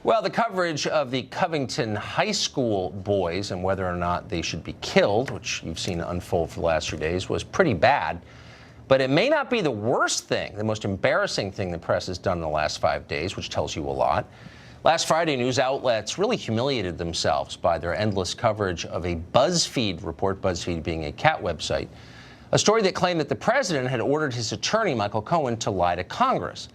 Well, the coverage of the Covington High School boys and whether or not they should be killed, which you've seen unfold for the last few days, was pretty bad. But it may not be the worst thing, the most embarrassing thing the press has done in the last 5 days, which tells you a lot. Last Friday, news outlets really humiliated themselves by their endless coverage of a BuzzFeed report, BuzzFeed being a cat website, a story that claimed that the president had ordered his attorney, Michael Cohen, to lie to Congress.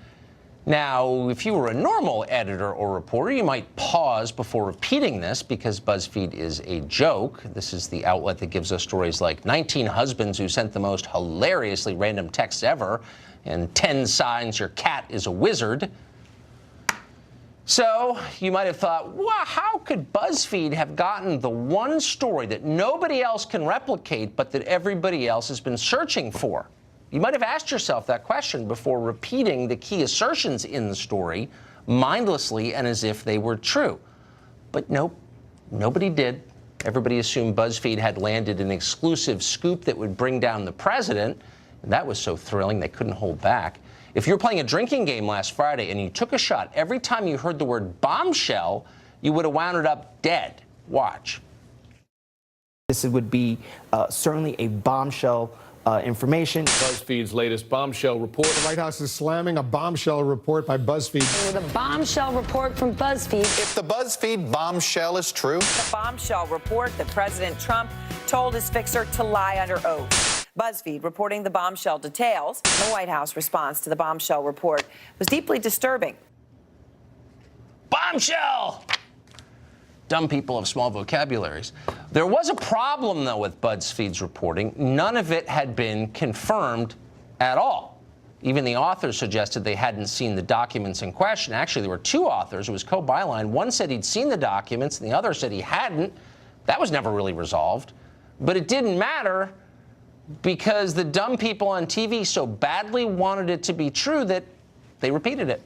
Now, if you were a normal editor or reporter, you might pause before repeating this because BuzzFeed is a joke. This is the outlet that gives us stories like 19 husbands who sent the most hilariously random texts ever and 10 signs your cat is a wizard. So you might have thought, wow, how could BuzzFeed have gotten the one story that nobody else can replicate but that everybody else has been searching for? You might have asked yourself that question before repeating the key assertions in the story mindlessly and as if they were true. But nope, nobody did. Everybody assumed BuzzFeed had landed an exclusive scoop that would bring down the president. And that was so thrilling they couldn't hold back. If you were playing a drinking game last Friday and you took a shot every time you heard the word bombshell, you would have wound it up dead. Watch. This would be certainly a bombshell information. BuzzFeed's latest bombshell report. The White House is slamming a bombshell report by BuzzFeed. With a bombshell report from BuzzFeed. If the BuzzFeed bombshell is true. The bombshell report that President Trump told his fixer to lie under oath. BuzzFeed reporting the bombshell details. The White House response to the bombshell report was deeply disturbing. Bombshell! Dumb people have small vocabularies. There was a problem, though, with BuzzFeed's reporting. None of it had been confirmed at all. Even the authors suggested they hadn't seen the documents in question. Actually, there were two authors. It was co-byline. One said he'd seen the documents, and the other said he hadn't. That was never really resolved. But it didn't matter because the dumb people on TV so badly wanted it to be true that they repeated it.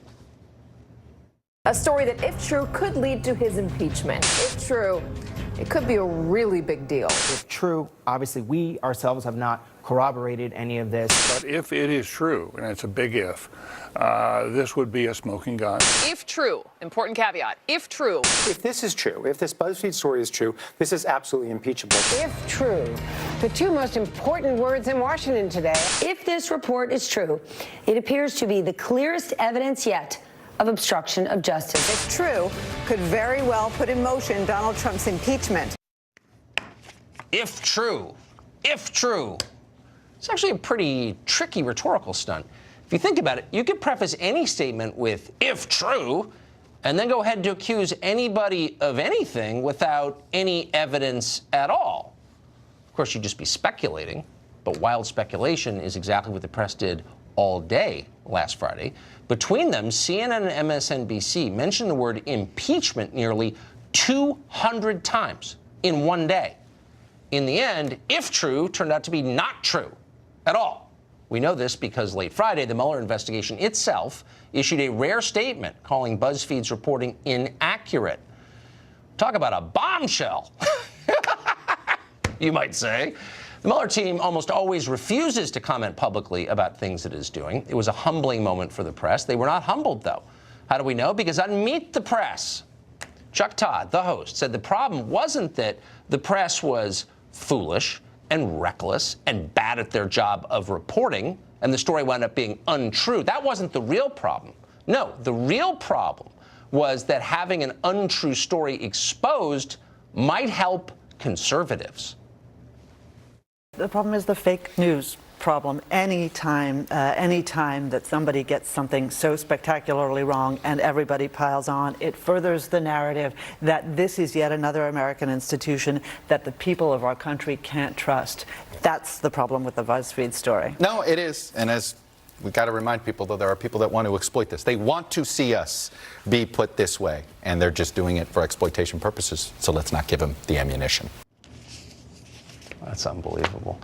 A story that, if true, could lead to his impeachment. If true, it could be a really big deal. If true, obviously we ourselves have not corroborated any of this. But if it is true, and it's a big if, this would be a smoking gun. If true, important caveat, if true. If this is true, if this BuzzFeed story is true, this is absolutely impeachable. If true, the two most important words in Washington today. If this report is true, it appears to be the clearest evidence yet of obstruction of justice. If true, could very well put in motion Donald Trump's impeachment. If true. If true. It's actually a pretty tricky rhetorical stunt. If you think about it, you could preface any statement with, if true, and then go ahead to accuse anybody of anything without any evidence at all. Of course, you'd just be speculating, but wild speculation is exactly what the press did all day last Friday. Between them, CNN and MSNBC mentioned the word impeachment nearly 200 times in one day. In the end, if true, turned out to be not true at all. We know this because late Friday, the Mueller investigation itself issued a rare statement calling BuzzFeed's reporting inaccurate. Talk about a bombshell, you might say. The Mueller team almost always refuses to comment publicly about things it is doing. It was a humbling moment for the press. They were not humbled, though. How do we know? Because on Meet the Press, Chuck Todd, the host, said the problem wasn't that the press was foolish and reckless and bad at their job of reporting, and the story wound up being untrue. That wasn't the real problem. No, the real problem was that having an untrue story exposed might help conservatives. The problem is the fake news problem. Anytime that somebody gets something so spectacularly wrong and everybody piles on, it furthers the narrative that this is yet another American institution that the people of our country can't trust. That's the problem with the BuzzFeed story. No, it is. And as we got to remind people, though, there are people that want to exploit this. They want to see us be put this way, and they're just doing it for exploitation purposes. So let's not give them the ammunition. That's unbelievable.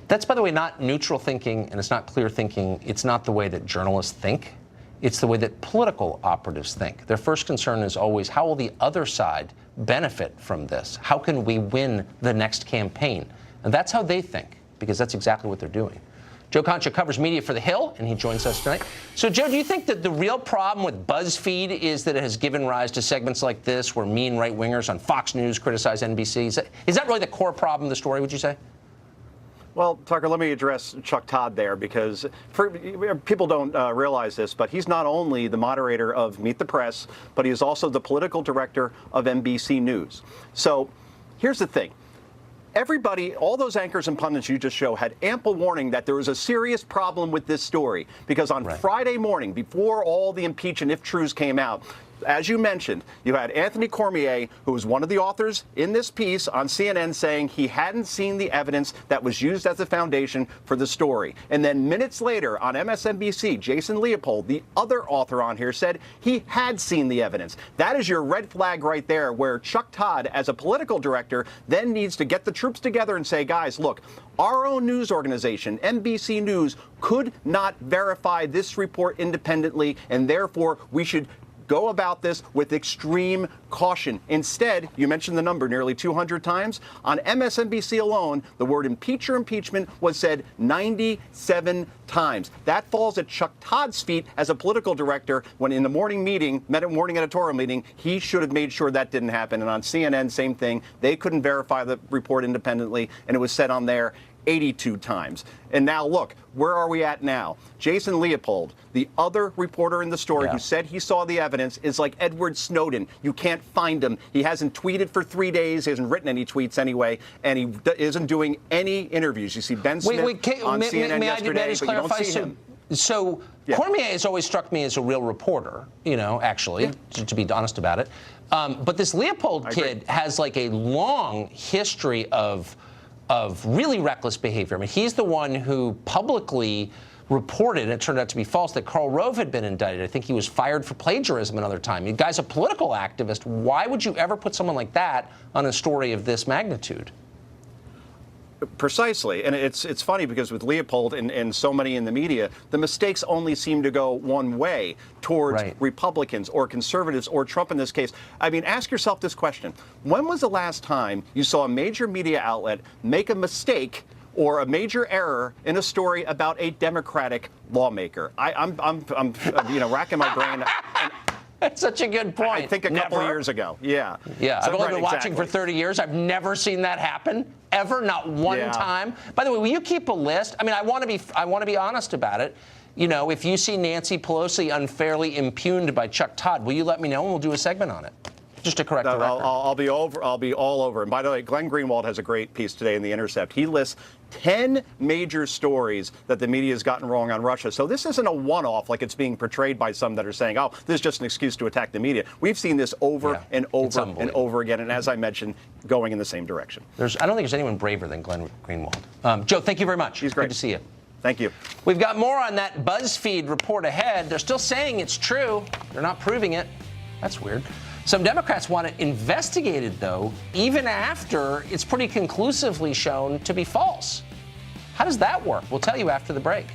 That's, by the way, not neutral thinking, and it's not clear thinking. It's not the way that journalists think. It's the way that political operatives think. Their first concern is always, how will the other side benefit from this? How can we win the next campaign? And that's how they think, because that's exactly what they're doing. Joe Concha covers media for The Hill, and he joins us tonight. So, Joe, do you think that the real problem with BuzzFeed is that it has given rise to segments like this where mean right-wingers on Fox News criticize NBC? Is that really the core problem of the story, would you say? Well, Tucker, let me address Chuck Todd there, because people don't realize this, but he's not only the moderator of Meet the Press, but he is also the political director of NBC News. So here's the thing. Everybody, all those anchors and pundits you just showed had ample warning that there was a serious problem with this story, because on Friday morning, before all the impeach and if truths came out, as you mentioned, you had Anthony Cormier, who was one of the authors in this piece on CNN, saying he hadn't seen the evidence that was used as the foundation for the story. And then minutes later on MSNBC, Jason Leopold, the other author on here, said he had seen the evidence. That is your red flag right there, where Chuck Todd, as a political director, then needs to get the troops together and say, guys, look, our own news organization, NBC News, could not verify this report independently, and therefore we should go about this with extreme caution. Instead, you mentioned the number nearly 200 times. On MSNBC alone, the word impeach or impeachment was said 97 times. That falls at Chuck Todd's feet as a political director when in the morning editorial meeting, he should have made sure that didn't happen. And on CNN, same thing. They couldn't verify the report independently, and it was said on there 82 times. And now look, where are we at now? Jason Leopold, the other reporter in the story who said he saw the evidence, is like Edward Snowden. You can't find him. He hasn't tweeted for 3 days. He hasn't written any tweets anyway, and he isn't doing any interviews. You see Ben Smith on CNN yesterday, but you don't see him. So Cormier has always struck me as a real reporter, actually, to be honest about it. But this Leopold kid has like a long history of really reckless behavior. I mean, he's the one who publicly reported, and it turned out to be false, that Karl Rove had been indicted. I think he was fired for plagiarism another time. You guy's a political activist. Why would you ever put someone like that on a story of this magnitude? Precisely. And it's funny because with Leopold and so many in the media, the mistakes only seem to go one way towards Republicans or conservatives or Trump in this case. I mean, ask yourself this question. When was the last time you saw a major media outlet make a mistake or a major error in a story about a Democratic lawmaker? I'm racking my brain. That's such a good point. I think a couple of years ago. Yeah. Yeah, I've only been watching for 30 years. I've never seen that happen, ever, not one time. By the way, will you keep a list? I mean, I want to be honest about it. If you see Nancy Pelosi unfairly impugned by Chuck Todd, will you let me know and we'll do a segment on it? Just to correct the record. I'll be all over. And by the way, Glenn Greenwald has a great piece today in The Intercept. He lists 10 major stories that the media has gotten wrong on Russia. So this isn't a one-off like it's being portrayed by some that are saying, oh, this is just an excuse to attack the media. We've seen this over and over and over again. And as I mentioned, going in the same direction. I don't think there's anyone braver than Glenn Greenwald. Joe, thank you very much. He's great. Good to see you. Thank you. We've got more on that BuzzFeed report ahead. They're still saying it's true. They're not proving it. That's weird. Some Democrats want it investigated, though, even after it's pretty conclusively shown to be false. How does that work? We'll tell you after the break.